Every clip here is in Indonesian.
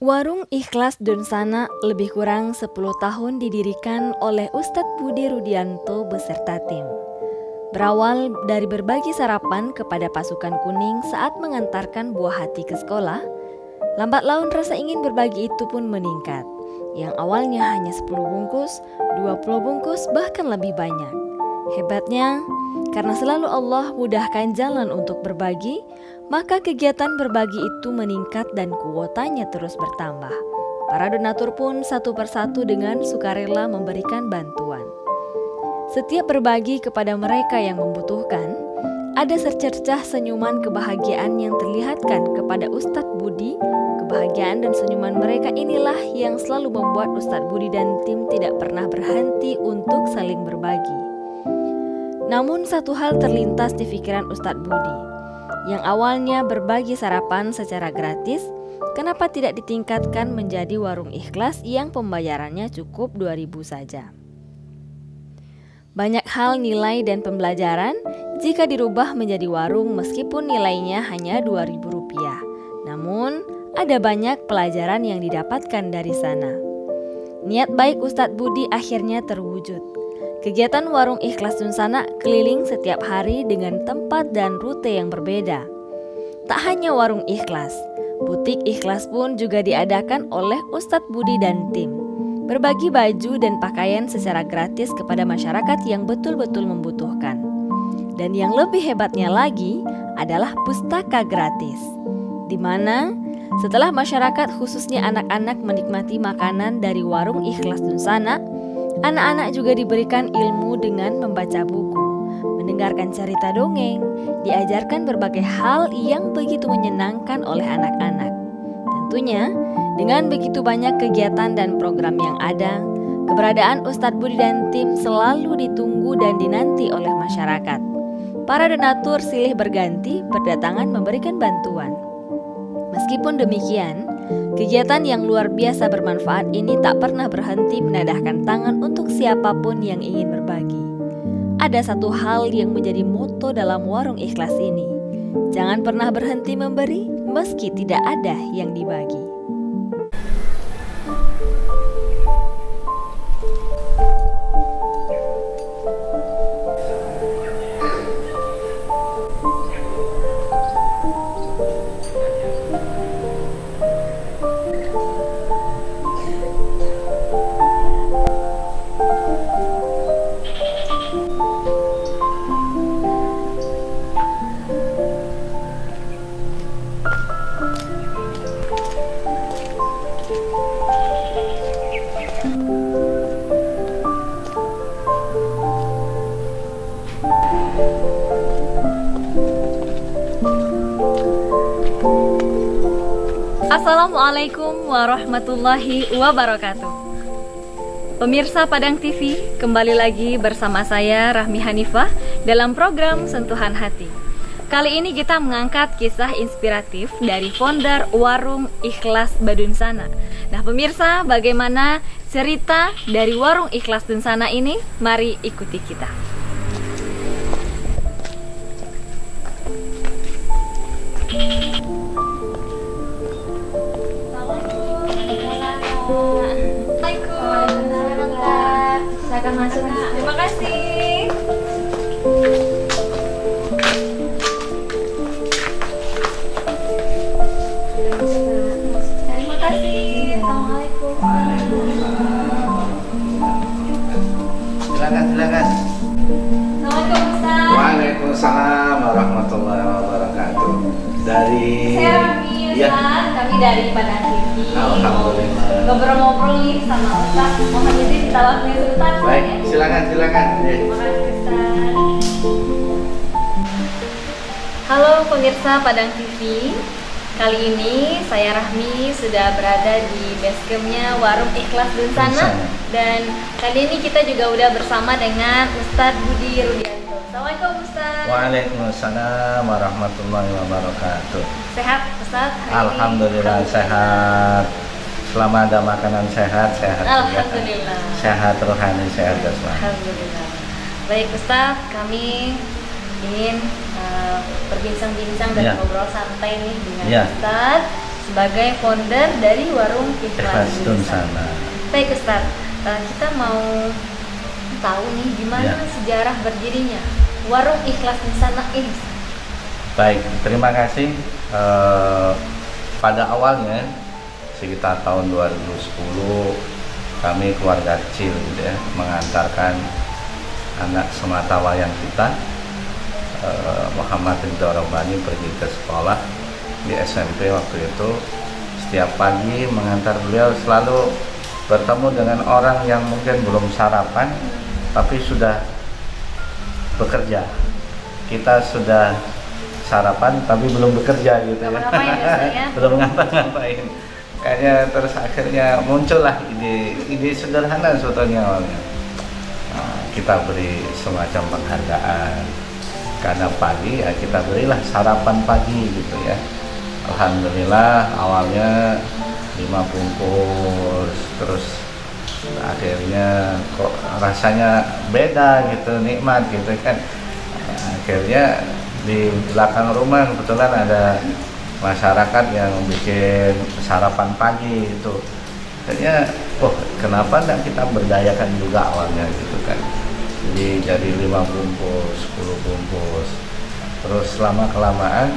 Warung Ikhlas Dunsana lebih kurang 10 tahun didirikan oleh Ustadz Budi Rudianto beserta tim. Berawal dari berbagi sarapan kepada pasukan kuning saat mengantarkan buah hati ke sekolah, lambat laun rasa ingin berbagi itu pun meningkat. Yang awalnya hanya 10 bungkus, 20 bungkus, bahkan lebih banyak. Hebatnya, karena selalu Allah mudahkan jalan untuk berbagi, maka kegiatan berbagi itu meningkat dan kuotanya terus bertambah. Para donatur pun satu persatu dengan sukarela memberikan bantuan. Setiap berbagi kepada mereka yang membutuhkan, ada secercah senyuman kebahagiaan yang terlihatkan kepada Ustadz Budi. Kebahagiaan dan senyuman mereka inilah yang selalu membuat Ustadz Budi dan tim tidak pernah berhenti untuk saling berbagi. Namun satu hal terlintas di pikiran Ustadz Budi. Yang awalnya berbagi sarapan secara gratis, kenapa tidak ditingkatkan menjadi warung ikhlas yang pembayarannya cukup 2.000 saja? Banyak hal nilai dan pembelajaran jika dirubah menjadi warung meskipun nilainya hanya Rp2.000. Namun, ada banyak pelajaran yang didapatkan dari sana. Niat baik Ustadz Budi akhirnya terwujud. Kegiatan Warung Ikhlas Dunsana keliling setiap hari dengan tempat dan rute yang berbeda. Tak hanya warung ikhlas, butik ikhlas pun juga diadakan oleh Ustadz Budi dan tim. Berbagi baju dan pakaian secara gratis kepada masyarakat yang betul-betul membutuhkan. Dan yang lebih hebatnya lagi adalah pustaka gratis, di mana setelah masyarakat khususnya anak-anak menikmati makanan dari Warung Ikhlas Dunsana, anak-anak juga diberikan ilmu dengan membaca buku, mendengarkan cerita dongeng, diajarkan berbagai hal yang begitu menyenangkan oleh anak-anak. Tentunya, dengan begitu banyak kegiatan dan program yang ada, keberadaan Ustadz Budi dan tim selalu ditunggu dan dinanti oleh masyarakat. Para donatur silih berganti berdatangan memberikan bantuan. Meskipun demikian, kegiatan yang luar biasa bermanfaat ini tak pernah berhenti menadahkan tangan untuk siapapun yang ingin berbagi. Ada satu hal yang menjadi moto dalam warung ikhlas ini. Jangan pernah berhenti memberi meski tidak ada yang dibagi. Assalamualaikum warahmatullahi wabarakatuh. Pemirsa Padang TV, kembali lagi bersama saya Rahmi Hanifah dalam program Sentuhan Hati. Kali ini kita mengangkat kisah inspiratif dari founder Warung Ikhlas Dunsana. Nah pemirsa, bagaimana cerita dari Warung Ikhlas Dunsana ini? Mari ikuti kita. Silakan masuk. Terima kasih. Terima kasih. Assalamualaikum. Silakan. Assalamualaikum Ustaz. Waalaikumsalam warahmatullahi wabarakatuh. Dari Saya Rahmi Ustaz, kami dari Padang TV. Alhamdulillah. Ngobrol-ngobrol nih sama Ustaz. Mohon izin kita waktunya sebentar. Baik, silakan. Terima kasih Ustaz. Halo pemirsa Padang TV. Kali ini saya Rahmi sudah berada di basecampnya Warung Ikhlas Dunsana. Dan kali ini kita juga udah bersama dengan Ustadz Budi Rudianto. Assalamualaikum Ustadz. Waalaikumsalam warahmatullahi wabarakatuh. Sehat Ustadz hari ini? Alhamdulillah sehat. Selama ada makanan sehat juga. Alhamdulillah. Sehat rohani, sehat jasmani. Alhamdulillah. Baik Ustadz, kami ingin berbincang-bincang dan ngobrol santai nih dengan Ustadz sebagai founder dari Warung Ikhlas Ikhlas Dunsana. Baik Ustaz, kita mau tahu nih gimana sejarah berdirinya Warung Ikhlas Dunsana ini. Baik, terima kasih. Pada awalnya sekitar tahun 2010 kami keluarga kecil gitu ya, mengantarkan anak sematawayang kita Muhammad Ridho Rabbani pergi ke sekolah di SMP waktu itu. Setiap pagi mengantar beliau selalu bertemu dengan orang yang mungkin belum sarapan tapi sudah bekerja. Kita sudah sarapan tapi belum bekerja gitu ya. Belum ngapa-ngapain. Kayaknya terus akhirnya muncullah ide sederhana sebetulnya awalnya. Kita beri semacam penghargaan karena pagi ya, kita berilah sarapan pagi gitu ya. Alhamdulillah awalnya 5 bungkus, terus akhirnya kok rasanya beda gitu, nikmat gitu kan. Akhirnya di belakang rumah kebetulan ada masyarakat yang bikin sarapan pagi itu. Akhirnya kenapa enggak kita berdayakan juga awalnya gitu kan. Jadi 5 bungkus, 10 bungkus. Terus lama kelamaan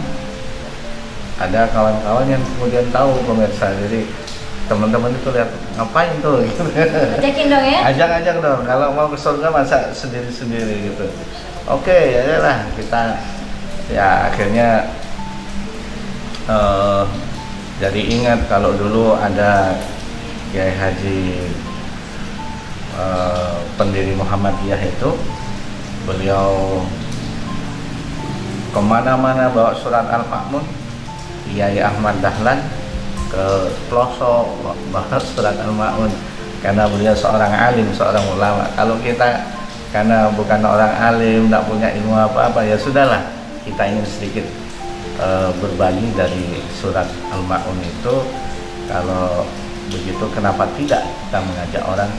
ada kawan-kawan yang kemudian tahu pemirsa. Jadi teman-teman itu lihat ngapain tuh gitu. Ajakin dong ya. Ajak dong. Kalau mau ke surga masa sendiri-sendiri gitu. Oke, ya lah kita ya akhirnya jadi ingat kalau dulu ada Kiai Haji pendiri Muhammadiyah itu, beliau kemana-mana bawa surat Al-Ma'mun. Kiai Ahmad Dahlan ke pelosok bawa surat Al-Ma'mun karena beliau seorang alim, seorang ulama. Kalau kita karena bukan orang alim, tidak punya ilmu apa-apa, ya sudahlah, kita ingin sedikit berbagi dari surat Al-Ma'un itu. Kalau begitu kenapa tidak kita mengajak orang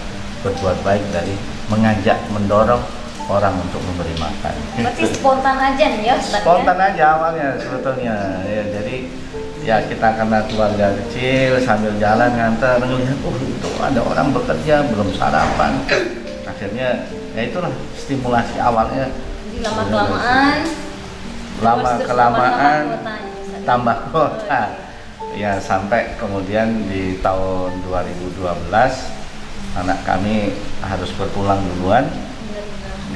berbuat baik, dari mengajak, mendorong orang untuk memberi makan. Berarti spontan aja nih ya Ustaz? Spontan aja awalnya sebetulnya ya. Jadi ya kita karena keluarga kecil sambil jalan nganter ngelihat itu ada orang bekerja belum sarapan. Akhirnya ya itulah stimulasi awalnya. Jadi lama kelamaan tambah kota. Ya sampai kemudian di tahun 2012 anak kami harus berpulang duluan.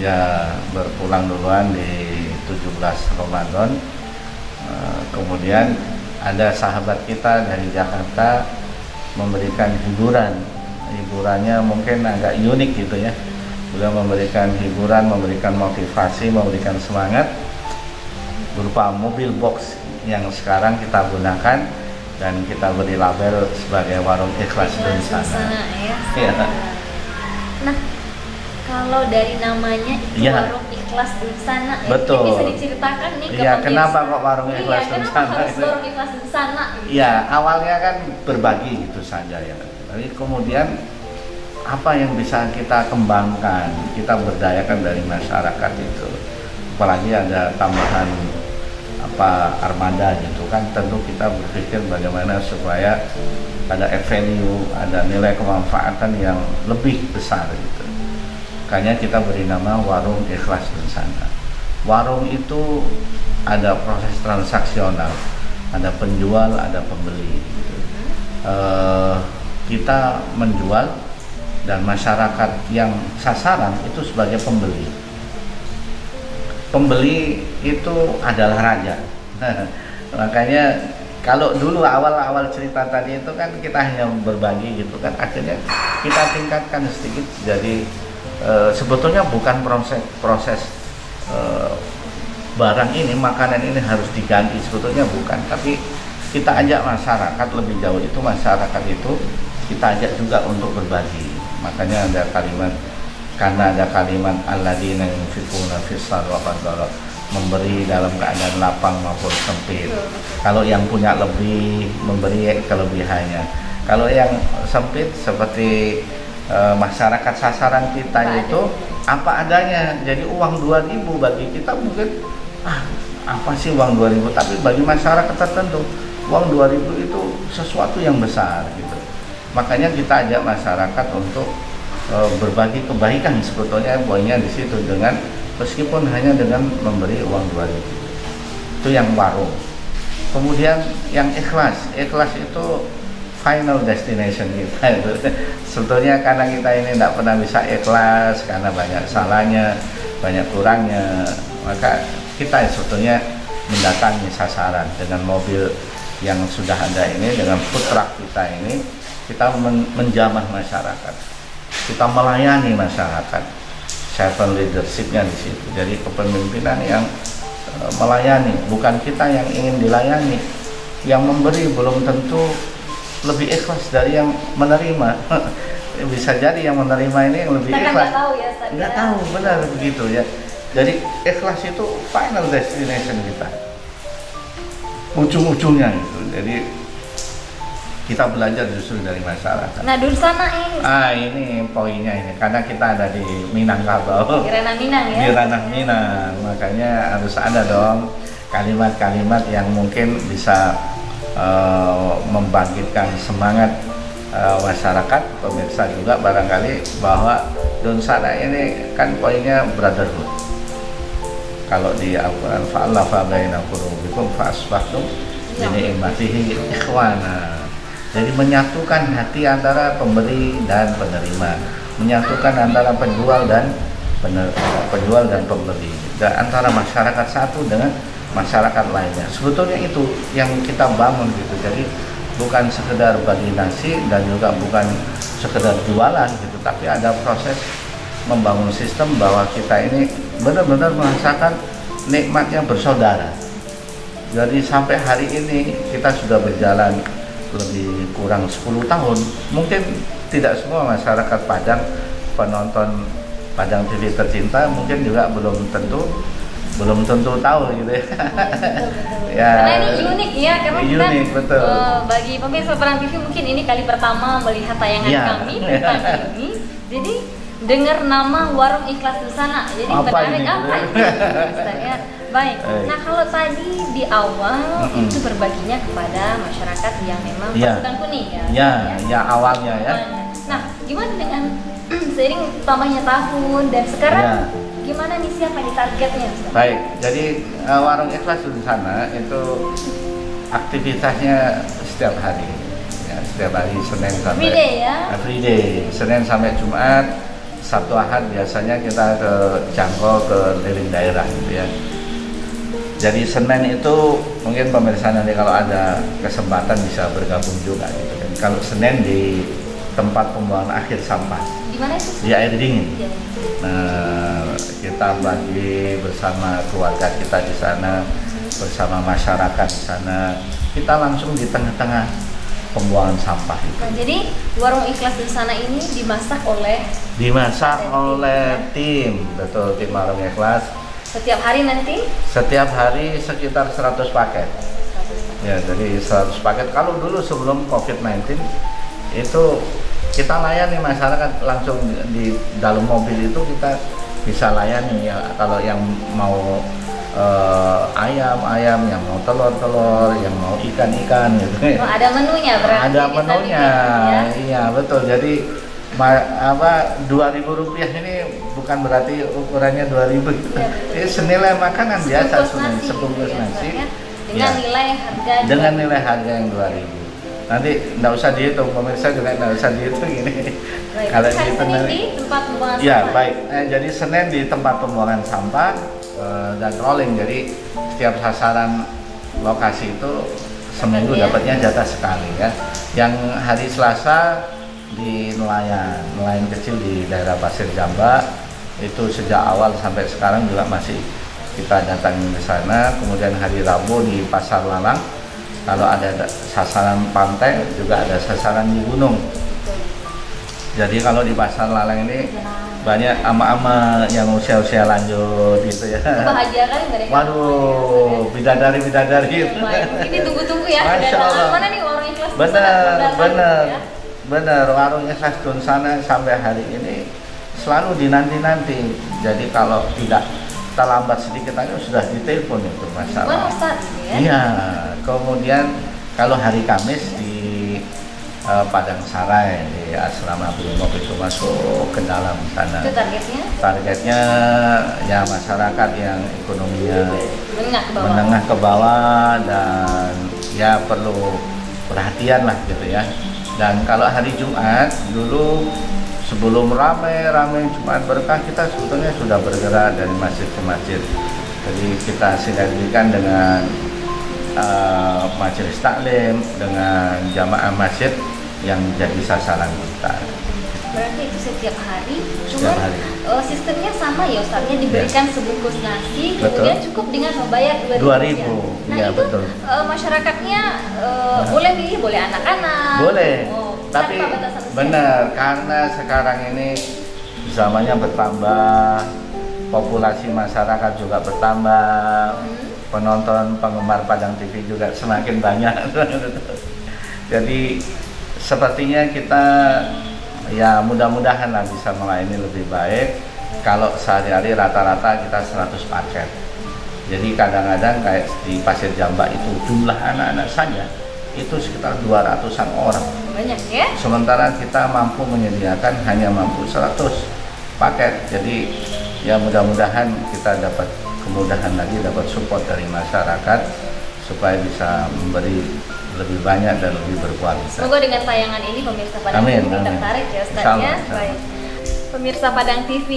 Ya berpulang duluan di 17 Ramadan. Kemudian ada sahabat kita dari Jakarta memberikan hiburan. Hiburannya mungkin agak unik gitu ya. Beliau memberikan hiburan, memberikan motivasi, memberikan semangat berupa mobil box yang sekarang kita gunakan dan kita beri label sebagai Warung Ikhlas Dunsana. Ya. Nah, kalau dari namanya itu Warung Ikhlas Dunsana, betul. Bisa diceritakan nih ke pemirsa. Kenapa kok Warung Ikhlas Dunsana? Kenapa harus Warung Ikhlas Dunsana? Iya, awalnya kan berbagi gitu saja ya. Tapi kemudian apa yang bisa kita kembangkan, kita berdayakan dari masyarakat itu. Apalagi ada tambahan armada gitu kan, tentu kita berpikir bagaimana supaya ada value, ada nilai kemanfaatan yang lebih besar gitu. Makanya kita beri nama Warung Ikhlas Dunsana. Warung itu ada proses transaksional, ada penjual, ada pembeli gitu. Kita menjual dan masyarakat yang sasaran itu sebagai pembeli. Pembeli itu adalah raja. Makanya kalau dulu awal-awal cerita tadi itu kan kita hanya berbagi gitu kan, akhirnya kita tingkatkan sedikit. Jadi sebetulnya bukan proses barang ini, makanan ini harus diganti, sebetulnya bukan. Tapi kita ajak masyarakat lebih jauh, itu masyarakat itu kita ajak juga untuk berbagi. Makanya ada kalimat, karena ada kalimat alladzina yunfiquna fis-sarri wa fad-dharra, memberi dalam keadaan lapang maupun sempit. Kalau yang punya lebih, memberi kelebihannya. Kalau yang sempit seperti masyarakat sasaran kita itu apa adanya. Jadi uang 2.000 bagi kita mungkin apa sih uang 2.000, tapi bagi masyarakat tertentu uang 2.000 itu sesuatu yang besar gitu. Makanya kita ajak masyarakat untuk berbagi kebaikan, sebetulnya poinnya di situ, dengan meskipun hanya dengan memberi uang 2.000. Itu yang warung. Kemudian yang ikhlas itu final destination kita itu. Sebetulnya karena kita ini tidak pernah bisa ikhlas karena banyak salahnya, banyak kurangnya, maka kita sebetulnya mendatangi sasaran dengan mobil yang sudah ada ini, dengan food truck kita ini, kita menjamah masyarakat, kita melayani masyarakat. Servant leadership-nya di situ. Jadi kepemimpinan yang melayani, bukan kita yang ingin dilayani. Yang memberi belum tentu lebih ikhlas dari yang menerima. Bisa jadi yang menerima ini yang lebih ikhlas. Nggak tahu ya, nggak tahu, benar begitu ya. Jadi ikhlas itu final destination kita, ujung-ujungnya itu. Jadi kita belajar justru dari masyarakat. Nah, Dursana ini. Ini poinnya ini, karena kita ada di Minangkabau. Di ranah Minang ya. Di ranah Minang, makanya harus ada dong kalimat-kalimat yang mungkin bisa membangkitkan semangat masyarakat, pemirsa juga barangkali, bahwa Dursana ini kan poinnya brotherhood. Kalau di Al-Quran, fa'alafa baina qulubikum fa'asbahtum bi ni'matihi ikhwana. Jadi menyatukan hati antara pemberi dan penerima, menyatukan antara penjual dan pembeli, dan antara masyarakat satu dengan masyarakat lainnya. Sebetulnya itu yang kita bangun gitu. Jadi bukan sekedar bagi nasi dan juga bukan sekedar jualan gitu, tapi ada proses membangun sistem bahwa kita ini benar-benar merasakan nikmatnya bersaudara. Jadi sampai hari ini kita sudah berjalan lebih kurang 10 tahun. Mungkin tidak semua masyarakat Padang, penonton Padang TV tercinta, mungkin juga belum tentu tahu gitu ya. Ya, karena ini unik ya, karena unik, kita betul. Bagi pemirsa Padang TV mungkin ini kali pertama melihat tayangan kami tentang ini. Jadi dengar nama Warung Ikhlas Dursana, jadi menarik apa ini? Ya. Baik. Nah, kalau tadi di awal itu berbaginya kepada masyarakat yang memang pasukan kuning ya. Ya awalnya ya. Nah, gimana dengan seiring tambahnya tahun dan sekarang gimana nih, siapa di targetnya? Baik, jadi Warung Ikhlas Dursana itu aktivitasnya setiap hari. Ya, setiap hari Senin sampai everyday ya. Everyday, Senin sampai Jumat. Sabtu Ahad biasanya kita ke jangkau ke keliling daerah gitu ya. Jadi Senin itu mungkin pemirsa nanti kalau ada kesempatan bisa bergabung juga gitu kan. Kalau Senin di tempat pembuangan akhir sampah. Di mana itu? Di air dingin. Nah, kita bagi bersama keluarga kita di sana, bersama masyarakat di sana. Kita langsung di tengah-tengah pembuangan sampah itu. Nah, jadi Warung Ikhlas Dursana ini dimasak oleh tim, betul, tim Warung Ikhlas. Setiap hari nanti? Setiap hari sekitar 100 paket. Ya, jadi 100 paket. Kalau dulu sebelum COVID-19 itu kita layani masyarakat langsung di dalam mobil itu, kita bisa layani ya. Kalau yang mau ayam, yang mau telur, yang mau ikan gitu. Oh, ada menunya berarti? Ada menunya, ya? Iya betul. Jadi Rp2.000 ini bukan berarti ukurannya 2.000 gitu. Ini senilai makanan biasa, sebungkus nasi dengan nilai harga yang 2.000. Nanti nggak usah dihitung, pemirsa juga nggak usah dihitung ini. Baik, kalau Senin di tempat pembuangan ya, sampah. Baik. Jadi Senin di tempat pembuangan sampah dan rolling. Jadi setiap sasaran lokasi itu seminggu dapatnya jatah sekali ya. Yang hari Selasa di nelayan kecil di daerah Pasir Jamba, itu sejak awal sampai sekarang juga masih kita datangi ke sana. Kemudian hari Rabu di Pasar Lalang, kalau ada sasaran pantai juga ada sasaran di gunung. Jadi kalau di Pasar Lalang ini banyak ama-ama yang usia lanjut gitu ya. Bahagia kan mereka. Waduh, bidadari gitu. Ini tunggu-tunggu ya. Masya Allah. Mana nih Warung Ikhlas? Bener, Warung Ikhlas Dursana sampai hari ini selalu dinanti-nanti. Jadi kalau tidak terlambat sedikit aja sudah ditelepon itu masalah. Ya? Iya. Kemudian kalau hari Kamis di Padang Sarai di asrama Brimob itu masuk ke dalam sana. Itu targetnya? Targetnya ya masyarakat yang ekonominya menengah ke bawah dan ya perlu perhatian lah gitu ya. Dan kalau hari Jumat dulu sebelum ramai Jumat Berkah, kita sebetulnya sudah bergerak dari masjid ke masjid. Jadi kita sinergikan dengan majelis taklim, dengan jamaah masjid yang jadi sasaran kita. Berarti itu setiap hari, Setiap cuman hari. Sistemnya sama ya Ustaznya, diberikan sebungkus nasi, kemudian cukup dengan membayar 2.000. Nah ya, itu betul. Masyarakatnya boleh milih, boleh anak-anak. Boleh, tanpa tapi batasan usia. benar karena sekarang ini zamannya bertambah, populasi masyarakat juga bertambah, penonton penggemar Padang TV juga semakin banyak. Jadi sepertinya kita ya mudah-mudahan lah bisa melayani lebih baik. Kalau sehari-hari rata-rata kita 100 paket. Jadi kadang-kadang kayak di Pasir Jamba itu jumlah anak-anak saja itu sekitar 200-an orang. Banyak ya? Sementara kita mampu menyediakan hanya mampu 100 paket. Jadi ya mudah-mudahan kita dapat kemudahan lagi, dapat support dari masyarakat supaya bisa memberi lebih banyak dan lebih berkualitas. Semoga dengan tayangan ini pemirsa Padang TV tertarik ya Ustaznya. Baik. Pemirsa Padang TV,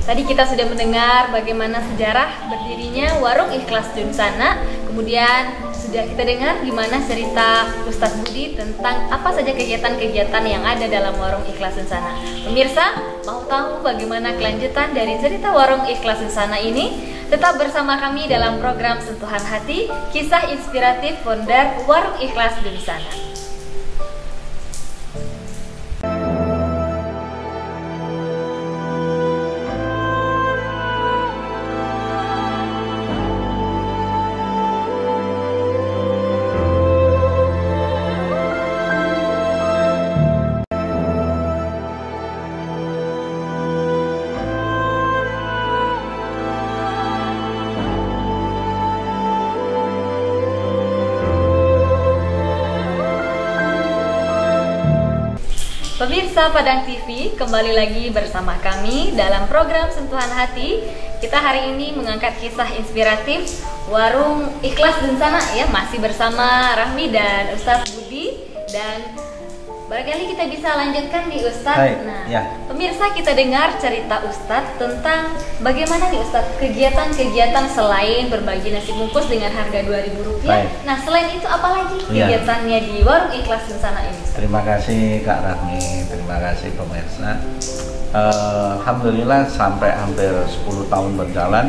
tadi kita sudah mendengar bagaimana sejarah berdirinya Warung Ikhlas Dunsana. Kemudian sudah kita dengar gimana cerita Ustadz Budi tentang apa saja kegiatan-kegiatan yang ada dalam Warung Ikhlas Dunsana. Pemirsa, mau tahu bagaimana kelanjutan dari cerita Warung Ikhlas Dunsana ini? Tetap bersama kami dalam program Sentuhan Hati, kisah inspiratif founder Warung Ikhlas Dunsana. Pemirsa Padang TV, kembali lagi bersama kami dalam program Sentuhan Hati. Kita hari ini mengangkat kisah inspiratif Warung Ikhlas Dunsana ya, masih bersama Rahmi dan Ustadz Budi, dan barangkali kita bisa lanjutkan nih Ustadz. Nah, ya. Pemirsa, kita dengar cerita Ustadz tentang bagaimana nih Ustadz kegiatan-kegiatan selain berbagi nasi bungkus dengan harga Rp2.000. Nah, selain itu apa lagi kegiatannya di Warung Ikhlas Dunsana ini? Terima kasih Kak Rahmi, terima kasih pemirsa. Alhamdulillah sampai hampir 10 tahun berjalan,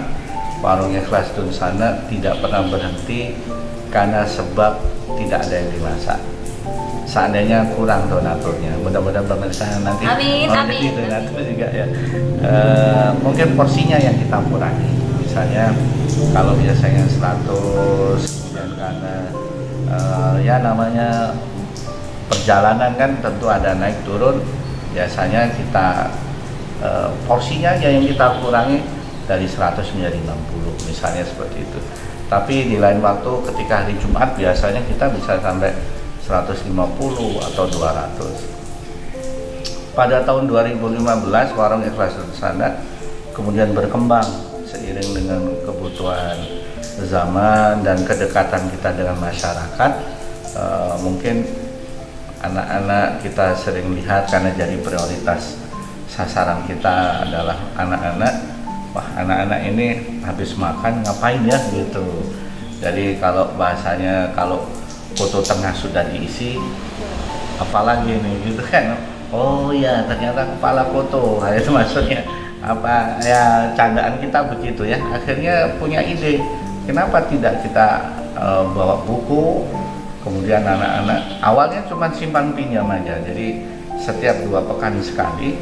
Warung Ikhlas Dunsana tidak pernah berhenti karena sebab tidak ada yang dimasak. Seandainya kurang donaturnya, mudah-mudahan pemirsa nanti amin. donatur juga ya. Mungkin porsinya yang kita kurangi, misalnya kalau biasanya 100, kemudian karena ya namanya perjalanan kan tentu ada naik turun, biasanya kita porsinya aja yang kita kurangi dari 100 menjadi 60 misalnya seperti itu. Tapi di lain waktu ketika hari Jumat biasanya kita bisa sampai 150 atau 200. Pada tahun 2015 Warung Ikhlas Dunsana kemudian berkembang seiring dengan kebutuhan zaman dan kedekatan kita dengan masyarakat. Mungkin anak-anak kita sering lihat karena jadi prioritas sasaran kita adalah anak-anak. Wah, anak-anak ini habis makan ngapain ya gitu. Jadi kalau bahasanya kalau foto tengah sudah diisi, apalagi nih gitu kan. Oh ya, ternyata kepala foto. Nah, itu maksudnya apa ya, candaan kita begitu ya. Akhirnya punya ide, kenapa tidak kita bawa buku, kemudian anak-anak awalnya cuma simpan pinjam aja. Jadi setiap 2 pekan sekali.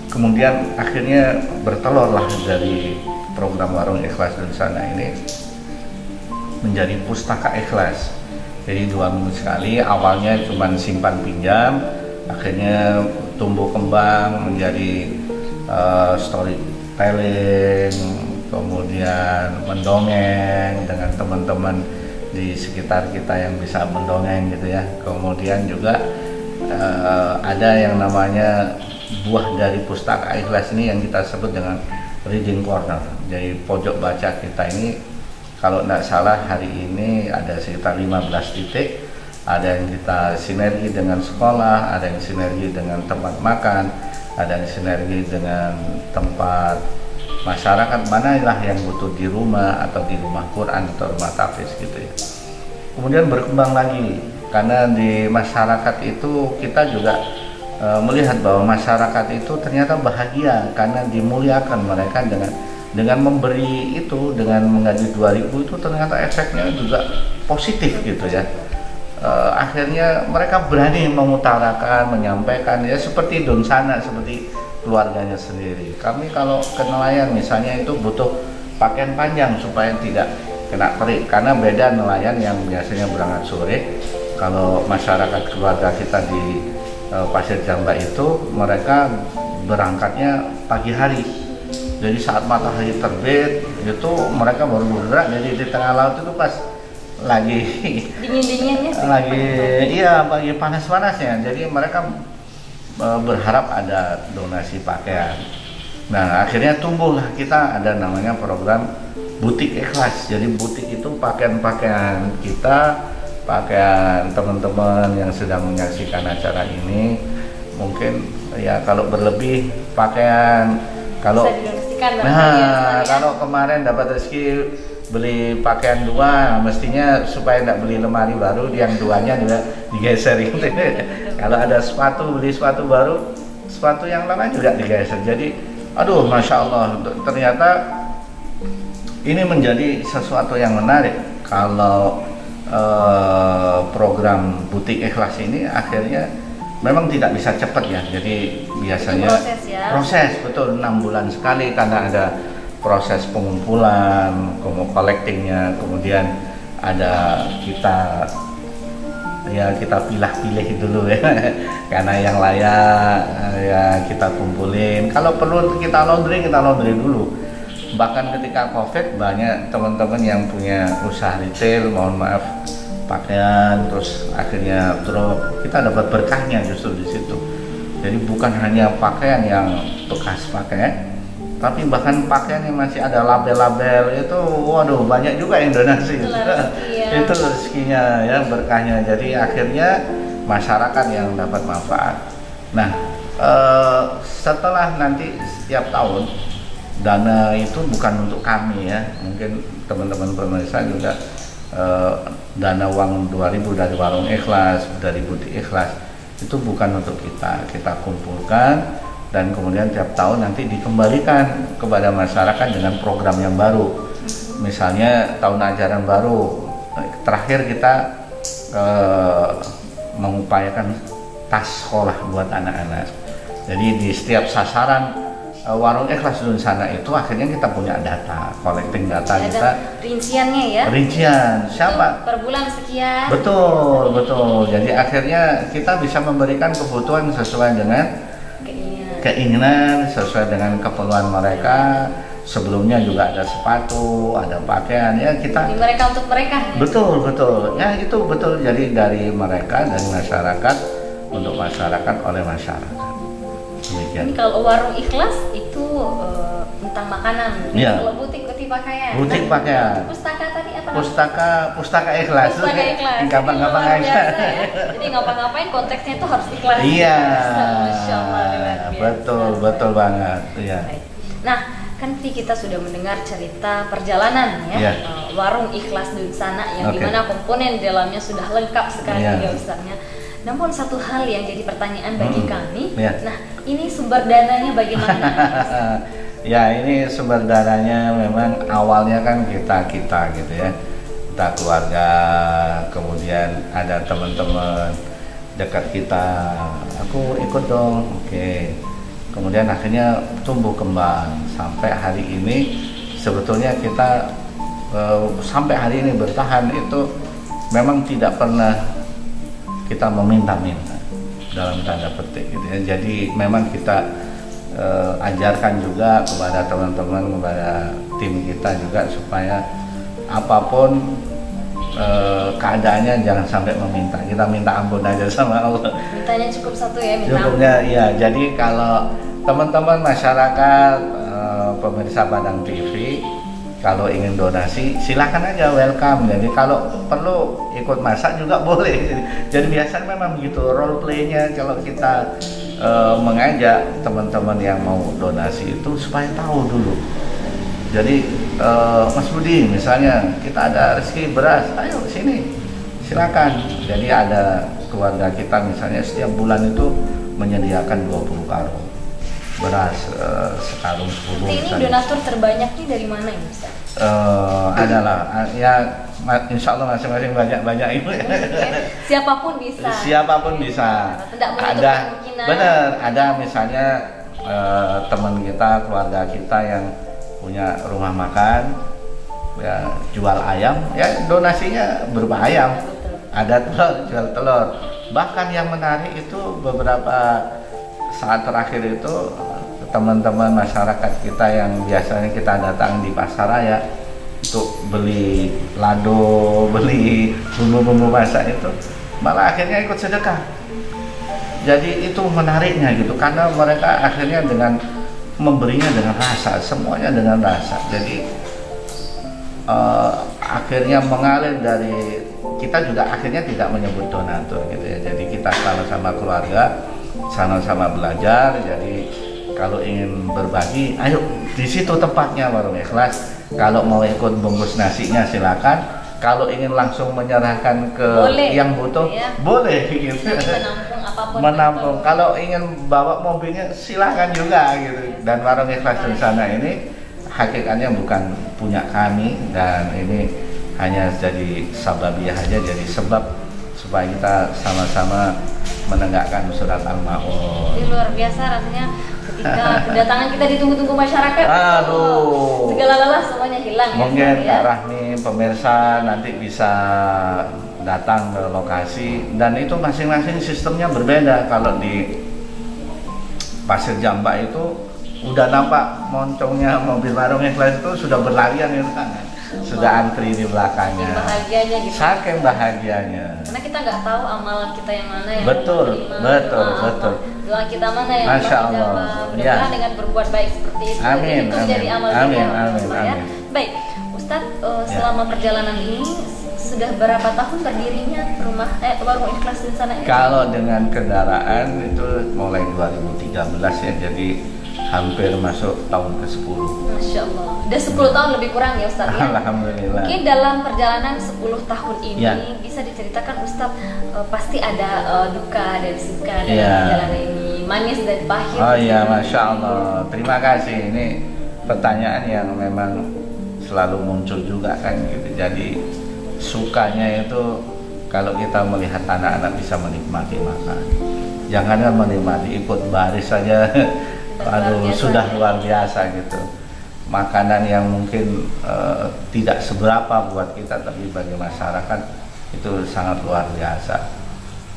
Kemudian akhirnya bertelurlah dari program Warung Ikhlas Dunsana ini menjadi pustaka ikhlas. Jadi 2 minggu sekali, awalnya cuma simpan pinjam, akhirnya tumbuh kembang menjadi storytelling, kemudian mendongeng dengan teman-teman di sekitar kita yang bisa mendongeng gitu ya. Kemudian juga ada yang namanya buah dari pustaka ikhlas ini yang kita sebut dengan reading corner. Jadi pojok baca kita ini kalau tidak salah hari ini ada sekitar 15 titik. Ada yang kita sinergi dengan sekolah, ada yang sinergi dengan tempat makan, ada yang sinergi dengan tempat masyarakat, manalah yang butuh di rumah atau di rumah Quran atau rumah tahfiz gitu ya. Kemudian berkembang lagi karena di masyarakat itu kita juga melihat bahwa masyarakat itu ternyata bahagia karena dimuliakan mereka dengan memberi itu, dengan menggaji 2.000 itu ternyata efeknya juga positif gitu ya. Akhirnya mereka berani mengutarakan, menyampaikan ya seperti Dunsana, seperti keluarganya sendiri. Kami kalau ke nelayan misalnya itu butuh pakaian panjang supaya tidak kena terik, karena beda nelayan yang biasanya berangkat sore. Kalau masyarakat keluarga kita di Pasir Jamba itu mereka berangkatnya pagi hari. Jadi saat matahari terbit itu mereka baru bergerak. Jadi di tengah laut itu pas lagi dingin-dinginnya sih. Lagi iya pagi panas-panasnya. Jadi mereka berharap ada donasi pakaian. Nah akhirnya tumbuhlah kita ada namanya program butik ikhlas. Jadi butik itu pakaian-pakaian kita, pakaian teman-teman yang sedang menyaksikan acara ini. Mungkin ya kalau berlebih pakaian, kalau kalau kemarin dapat rezeki beli pakaian 2, mestinya supaya tidak beli lemari baru, yang 2-nya juga digeser gitu. Kalau ada sepatu, beli sepatu baru, sepatu yang lama juga digeser. Jadi aduh Masya Allah, ternyata ini menjadi sesuatu yang menarik. Kalau program butik ikhlas ini akhirnya memang tidak bisa cepat ya. Jadi biasanya proses betul 6 bulan sekali karena ada proses pengumpulan, collectingnya, kemudian ada kita pilih-pilih dulu ya, karena yang layak ya kita kumpulin. Kalau perlu kita laundry dulu. Bahkan ketika COVID banyak teman-teman yang punya usaha retail, mohon maaf pakaian, terus akhirnya drop, kita dapat berkahnya justru di situ. Jadi bukan hanya pakaian yang bekas pakai, tapi bahkan pakaian yang masih ada label-label itu, waduh banyak juga yang donasi. Itu rezekinya ya, berkahnya. Jadi akhirnya masyarakat yang dapat manfaat. Nah setelah nanti setiap tahun dana itu bukan untuk kami ya, mungkin teman-teman pemirsa juga dana uang 2.000 dari warung ikhlas, dari butik ikhlas itu bukan untuk kita kumpulkan dan kemudian tiap tahun nanti dikembalikan kepada masyarakat dengan program yang baru. Misalnya tahun ajaran baru terakhir kita mengupayakan tas sekolah buat anak-anak. Jadi di setiap sasaran warung ikhlas Dunsana itu akhirnya kita punya data, collecting data ada kita. Rinciannya ya? Rincian, siapa? Per bulan sekian. Betul. Jadi akhirnya kita bisa memberikan kebutuhan sesuai dengan keinginan, sesuai dengan keperluan mereka. Sebelumnya juga ada sepatu, ada pakaian ya kita. Dari mereka untuk mereka. Ya? Betul. Ya itu betul. Jadi dari mereka, dari masyarakat untuk masyarakat oleh masyarakat. Demikian. Ini kalau warung ikhlas itu tentang makanan. Ya. Kalau butik pakaian. Butik pakaian. Pustaka tadi apa? Pustaka ikhlas. Pustaka ikhlas. Gampang-gampang aja. Ya. Jadi ngapa-ngapain konteksnya itu harus ikhlas. Iya. Masya Allah. Betul banget. Ya. Nah, kan tadi kita sudah mendengar cerita perjalanan ya, warung ikhlas Dunsana yang dimana komponen di dalamnya sudah lengkap sekali ya Ustaznya. Namun satu hal yang jadi pertanyaan bagi kami, nah ini sumber dananya bagaimana? Ya ini sumber dananya memang awalnya kan kita gitu ya, kita keluarga, kemudian ada teman-teman dekat kita, aku ikut dong, oke. Kemudian akhirnya tumbuh kembang sampai hari ini. Sebetulnya kita sampai hari ini bertahan itu memang tidak pernah kita meminta-minta dalam tanda petik gitu ya. Jadi memang kita ajarkan juga kepada teman-teman, kepada tim kita juga supaya apapun keadaannya jangan sampai meminta, kita minta ampun aja sama Allah. Mintanya cukup satu ya, minta Cukupnya ampun. iya. Jadi kalau teman-teman masyarakat pemirsa Padang TV kalau ingin donasi silakan aja, welcome. Jadi kalau perlu ikut masak juga boleh. Jadi biasanya memang begitu role playnya kalau kita mengajak teman-teman yang mau donasi itu supaya tahu dulu. Jadi Mas Budi misalnya kita ada rezeki beras, ayo sini silakan. Jadi ada keluarga kita misalnya setiap bulan itu menyediakan 20 karung beras, sekarung 10. Ini donatur terbanyak nih dari mana ini, Ustaz? Adalah ya insya Allah masing-masing banyak ibu ya. Siapapun bisa. Siapapun bisa. Tidak menutup Ada kemungkinan. benar, ada misalnya teman kita, keluarga kita yang punya rumah makan, ya jual ayam, ya donasinya berupa ayam. Ada telur, jual telur. Bahkan yang menarik itu beberapa saat terakhir itu teman-teman masyarakat kita yang biasanya kita datang di pasar raya untuk beli lado, beli bumbu-bumbu masak itu malah akhirnya ikut sedekah. Jadi itu menariknya gitu, karena mereka akhirnya dengan memberinya dengan rasa, semuanya dengan rasa. Jadi akhirnya mengalir dari kita juga akhirnya tidak menyebut donatur gitu ya. Jadi kita sama-sama keluarga, sama-sama belajar. Jadi kalau ingin berbagi, ayo di situ tempatnya Warung Ikhlas. Kalau mau ikut bungkus nasinya silakan. Kalau ingin langsung menyerahkan ke boleh, yang butuh, ya. Boleh gitu. Menampung apapun. Menampung. Kalau ingin bawa mobilnya silakan juga gitu. Dan Warung Ikhlas di sana ini hakikatnya bukan punya kami, dan ini hanya jadi sababiyah aja, jadi sebab supaya kita sama-sama menegakkan surat Al-Maun. Ini luar biasa rasanya ketika kedatangan kita ditunggu-tunggu masyarakat. Aduh. Segala lelah semuanya hilang. Mungkin ya, Kak Rahmi pemirsa nanti bisa datang ke lokasi, dan itu masing-masing sistemnya berbeda. Kalau di Pasir Jamba itu udah nampak moncongnya mobil Warung Ikhlas itu sudah berlarian itu kan, sudah antri di belakangnya. Saking bahagianya gitu. Saking bahagianya. Karena kita nggak tahu amalan kita yang mana yang Betul, betul. Doa kita mana yang Masya Allah. Ya. Dengan berbuat baik seperti itu. Amin, itu amin. jadi amal Amin, kita. amin, Ya. amin. Baik, Ustadz, selama perjalanan ini sudah berapa tahun berdirinya Warung Ikhlas di sana? Kalau dengan kendaraan itu mulai 2013 ya, jadi hampir masuk tahun ke-10. Masya Allah. Udah 10 tahun lebih kurang ya Ustadz ya? Alhamdulillah. Mungkin dalam perjalanan 10 tahun ini ya. bisa diceritakan Ustadz, pasti ada duka dan suka dalam ya. perjalanan ini, manis dan pahit. Oh iya, Masya Allah. Terima kasih. Ini pertanyaan yang memang selalu muncul juga kan gitu. Jadi sukanya itu kalau kita melihat anak-anak bisa menikmati makan. Jangankan menikmati, ikut baris saja. Aduh, sudah luar biasa gitu. Makanan yang mungkin tidak seberapa buat kita, tapi bagi masyarakat itu sangat luar biasa.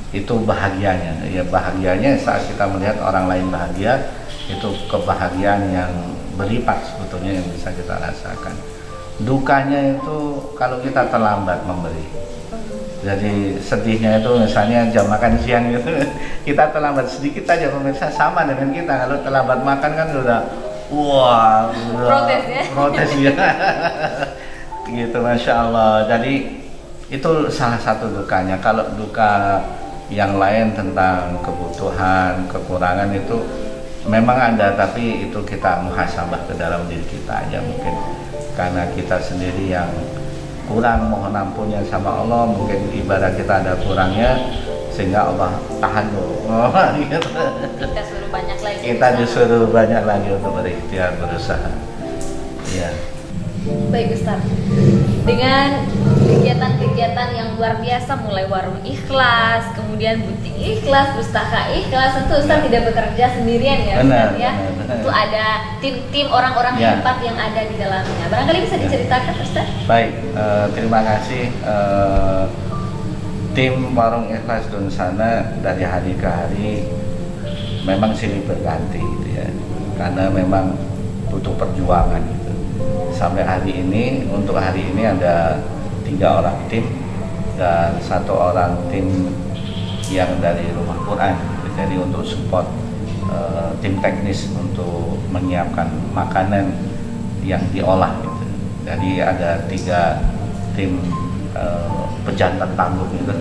Itu bahagianya. Ya, bahagianya saat kita melihat orang lain bahagia, itu kebahagiaan yang berlipat sebetulnya yang bisa kita rasakan. Dukanya itu kalau kita terlambat memberi. Jadi sedihnya itu misalnya jam makan siang gitu, kita terlambat sedikit aja pemirsa, sama dengan kita kalau terlambat makan kan udah wah, protes ya. Protes ya. Gitu, Masya Allah. Jadi itu salah satu dukanya. Kalau duka yang lain tentang kebutuhan, kekurangan itu memang ada, tapi itu kita muhasabah ke dalam diri kita aja mungkin. Karena kita sendiri yang kurang, mohon ampunnya sama Allah, mungkin ibadah kita ada kurangnya sehingga Allah tahan dulu. Gitu. Kita suruh banyak lagi. Kita disuruh banyak lagi untuk berikhtiar, berusaha. Iya. Baik Ustaz, dengan kegiatan-kegiatan yang luar biasa, mulai Warung Ikhlas, kemudian Butik Ikhlas, Pustaka Ikhlas, tentu Ustaz tidak bekerja sendirian ya Ustaz ya. Itu ada tim-tim orang-orang hebat yang ada di dalamnya. Barangkali bisa diceritakan Ustaz? Baik, terima kasih. Tim Warung Ikhlas Dunsana dari hari ke hari memang silih berganti gitu ya, karena memang butuh perjuangan gitu. Sampai hari ini, untuk hari ini ada 3 3 orang tim dan 1 orang tim yang dari Rumah Quran. Jadi untuk support tim teknis untuk menyiapkan makanan yang diolah gitu. Jadi ada 3 tim pejantan tangguh gitu,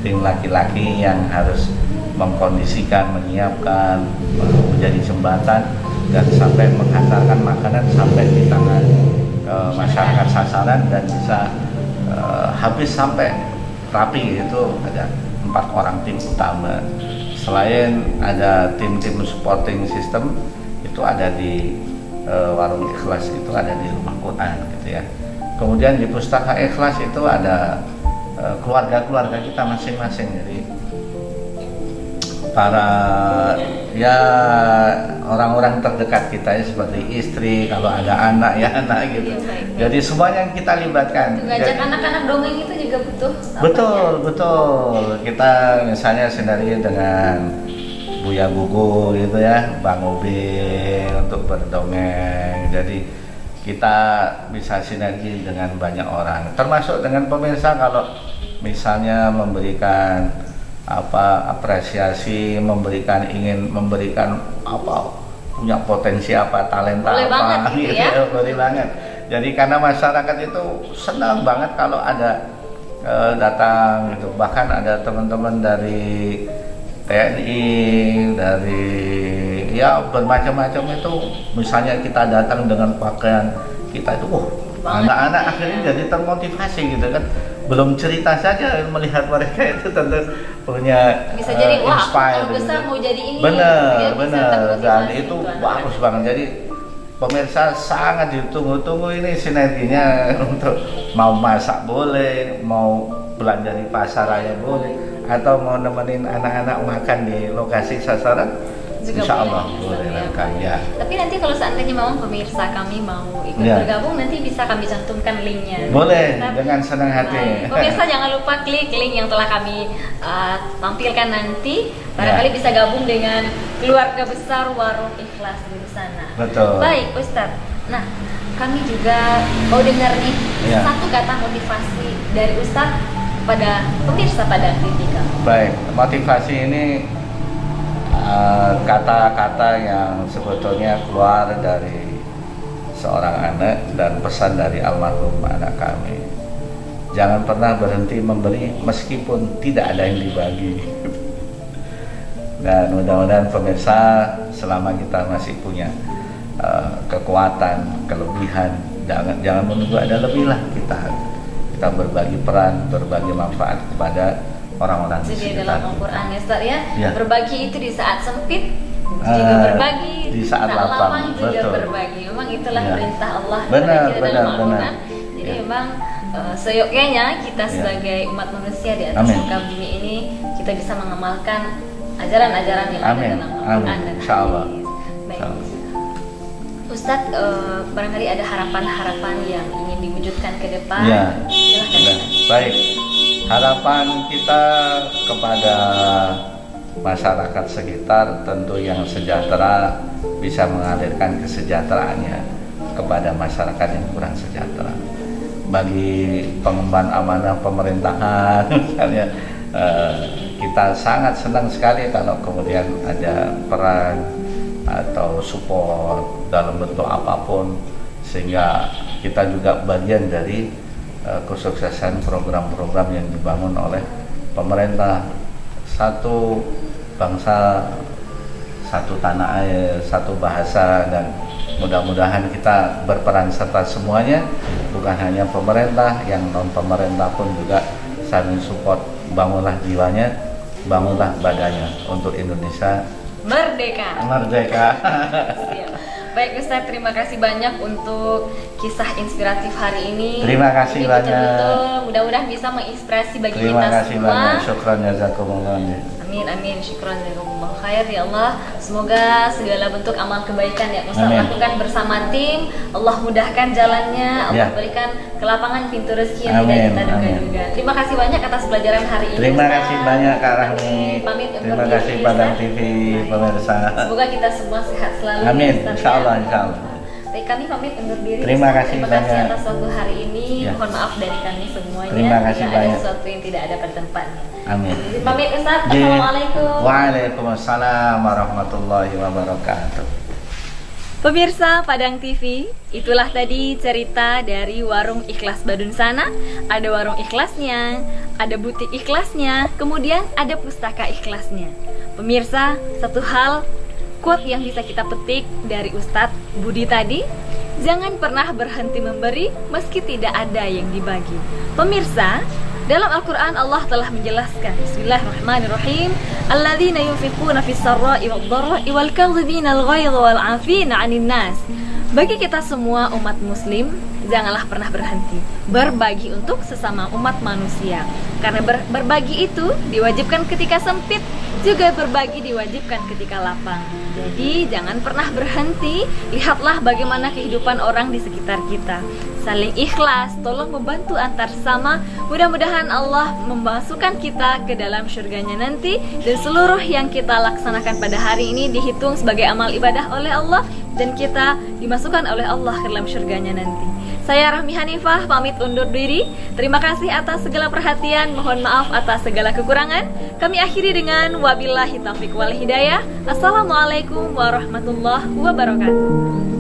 tim laki-laki yang harus mengkondisikan, menyiapkan, menjadi jembatan dan sampai menghantarkan makanan sampai di tangan masyarakat sasaran dan bisa habis sampai rapi. Itu ada 4 orang tim utama. Selain ada tim-tim supporting system itu ada di Warung Ikhlas, itu ada di Rumah Quran gitu ya. Kemudian di Pustaka Ikhlas itu ada keluarga-keluarga kita masing-masing. Jadi para ya orang-orang terdekat kita ya, seperti istri, kalau ada anak ya anak gitu. Jadi semuanya kita libatkan. Ngajak anak-anak dongeng itu juga butuh. Betul. Kita misalnya sinergi dengan Buya Gugu gitu ya, Bang Ubi untuk berdongeng. Jadi kita bisa sinergi dengan banyak orang, termasuk dengan pemirsa. Kalau misalnya memberikan apresiasi, ingin memberikan punya potensi talenta boleh banget gitu ya. Boleh banget. Jadi karena masyarakat itu senang banget kalau ada datang gitu. Bahkan ada teman-teman dari TNI, dari ya bermacam-macam itu. Misalnya kita datang dengan pakaian kita itu, anak-anak akhirnya jadi termotivasi gitu kan. Belum cerita saja melihat mereka itu tentu punya bisa jadi inspire, kalau besar mau jadi ini. Benar. Dan itu bagus banget. Jadi pemirsa sangat ditunggu-tunggu ini sinerginya untuk mau masak boleh, mau belanja di pasar raya boleh, atau mau nemenin anak-anak makan di lokasi sasaran. Juga Insya Allah boleh ya. Tapi nanti kalau seandainya memang pemirsa kami mau ikut bergabung, nanti bisa kami cantumkan linknya. Boleh, dengan senang hati. Pemirsa jangan lupa klik link yang telah kami tampilkan nanti. Barangkali bisa gabung dengan keluarga besar Warung Ikhlas di sana. Betul. Baik Ustadz. Nah, kami juga mau dengar nih satu kata motivasi dari Ustadz pada pemirsa Padang TV. Baik, motivasi ini kata-kata yang sebetulnya keluar dari seorang anak dan pesan dari almarhum anak kami. Jangan pernah berhenti memberi meskipun tidak ada yang dibagi. Dan mudah-mudahan pemirsa, selama kita masih punya kekuatan, kelebihan, jangan menunggu ada lebih lah, kita berbagi peran, berbagi manfaat kepada orang-orang di sekitar. Dalam Al-Quran ya Ustaz ya, berbagi itu di saat sempit juga berbagi, di saat lapang juga berbagi. Memang itulah perintah Allah benar. Jadi memang seyogyanya kita sebagai umat manusia di atas muka bumi ini, kita bisa mengamalkan ajaran-ajaran yang ada dalam Al-Quran dan hadis. Baik. Ustadz, barangkali ada harapan-harapan yang ingin diwujudkan ke depan. Silahkan. Baik. Harapan kita kepada masyarakat sekitar tentu yang sejahtera bisa mengalirkan kesejahteraannya kepada masyarakat yang kurang sejahtera. Bagi pengemban amanah pemerintahan misalnya, kita sangat senang sekali kalau kemudian ada peran atau support dalam bentuk apapun, sehingga kita juga bagian dari kesuksesan program-program yang dibangun oleh pemerintah. Satu bangsa, satu tanah air, satu bahasa, dan mudah-mudahan kita berperan serta semuanya, bukan hanya pemerintah, yang non pemerintah pun juga saling support. Bangunlah jiwanya, bangunlah badannya untuk Indonesia merdeka. Baik Ustaz, terima kasih banyak untuk kisah inspiratif hari ini. Terima kasih banyak. Betul-betul mudah-mudahan bisa menginspirasi bagi kita semua. Terima kasih banyak. Syukran jazakumullah. Amin, syukran jazakumullah khair ya Allah. Semoga segala bentuk amal kebaikan yang Ustaz lakukan bersama tim, Allah mudahkan jalannya, Allah berikan kelapangan pintu rezeki yang tidak kita duga-duga. Terima kasih banyak atas pelajaran hari ini. Terima kasih banyak Kak Rahmi. Pamit undur diri. Terima kasih Padang TV pemirsa. Semoga kita semua sehat selalu. Amin. Insyaallah. Baik, kami pamit undur diri. Terima kasih banyak atas waktu hari ini. Ya. Mohon maaf dari kami semuanya. Terima kasih bila banyak. ada sesuatu yang tidak ada pada tempatnya. Amin. Jadi, pamit Ustaz. Assalamualaikum. Waalaikumsalam warahmatullahi wabarakatuh. Pemirsa Padang TV, itulah tadi cerita dari Warung Ikhlas Badun Sana. Ada warung ikhlasnya, ada butik ikhlasnya, kemudian ada pustaka ikhlasnya. Pemirsa, satu hal quote yang bisa kita petik dari Ustadz Budi tadi, jangan pernah berhenti memberi meski tidak ada yang dibagi. Pemirsa, dalam Al-Quran Allah telah menjelaskan, Bismillahirrahmanirrahim, alladzina yunfiquna fis sarra'i wad dharra'i wal kadhibina al-ghaidha wal 'afina 'anil nas. Bagi kita semua umat muslim, janganlah pernah berhenti berbagi untuk sesama umat manusia. Karena berbagi itu diwajibkan ketika sempit, juga berbagi diwajibkan ketika lapang. Jadi jangan pernah berhenti. Lihatlah bagaimana kehidupan orang di sekitar kita. Saling ikhlas, tolong membantu antar sesama. Mudah-mudahan Allah memasukkan kita ke dalam surganya nanti, dan seluruh yang kita laksanakan pada hari ini dihitung sebagai amal ibadah oleh Allah, dan kita dimasukkan oleh Allah ke dalam surganya nanti. Saya Rahmi Hanifah pamit undur diri. Terima kasih atas segala perhatian. Mohon maaf atas segala kekurangan. Kami akhiri dengan wabillahi taufiq wal hidayah. Assalamualaikum warahmatullahi wabarakatuh.